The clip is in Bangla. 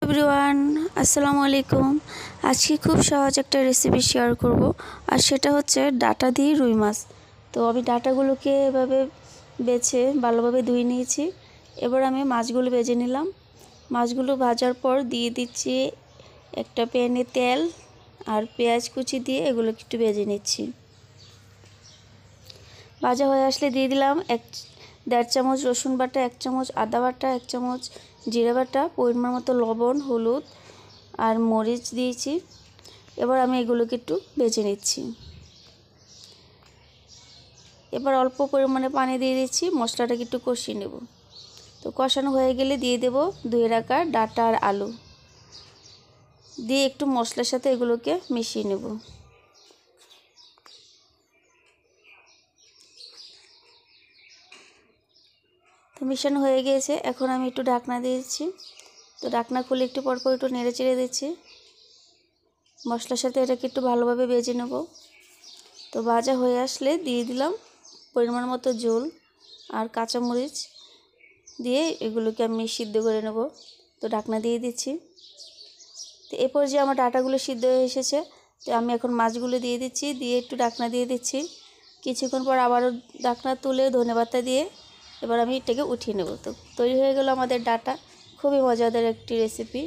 এভরিওয়ান, আসসালামু আলাইকুম। আজকে খুব সহজ একটা রেসিপি শেয়ার করব, আর সেটা হচ্ছে ডাটা দিয়ে রুই মাছ। তো আমি ডাটাগুলোকে এভাবে বেছে ভালোভাবে ধুয়ে নিয়েছি। এবার আমি মাছগুলো ভেজে নিলাম। মাছগুলো ভাজার পর দিয়ে দিচ্ছি একটা প্যানে তেল আর পেঁয়াজ কুচি দিয়ে এগুলোকে একটু ভেজে নিচ্ছি। ভাজা হয়ে আসলে দিয়ে দিলাম 1.5 চামচ রসুন বাটা, 1 চামচ আদা বাটা, 1 চামচ জিরা বাটা, পরিমাণ মতো লবণ, হলুদ আর মরিচ দিয়েছি। এবার আমি এগুলোকে একটু ভেজে নিচ্ছি। এবার অল্প পরিমাণে পানি দিয়ে দিচ্ছি, মশলাটাকে একটু কষিয়ে নেব। তো কষানো হয়ে গেলে দিয়ে দেব ধুয়ে রাখা ডাটা আর আলু দিয়ে একটু মশলার সাথে এগুলোকে মিশিয়ে নেব। তো মিশানো হয়ে গিয়েছে, এখন আমি একটু ঢাকনা দিয়েছি। তো ঢাকনা খুলে একটু পরপর একটু নেড়ে চেড়ে দিচ্ছি। মশলার সাথে এটাকে একটু ভালোভাবে ভেজে নেব। তো ভাজা হয়ে আসলে দিয়ে দিলাম পরিমাণ মতো ঝোল আর কাঁচামরিচ দিয়ে এগুলোকে আমি সিদ্ধ করে নেব। তো ঢাকনা দিয়ে দিচ্ছি। তো এরপর যে আমার ডাটাগুলো সিদ্ধ হয়ে এসেছে, তো আমি এখন মাছগুলো দিয়ে দিচ্ছি, দিয়ে একটু ঢাকনা দিয়ে দিচ্ছি। কিছুক্ষণ পর আবারও ঢাকনা তুলে ধনেপাতা দিয়ে এবার আমি এটাকে উঠিয়ে নেব। তো তৈরি হয়ে গেল আমাদের ডাটা। খুবই মজাদার একটি রেসিপি।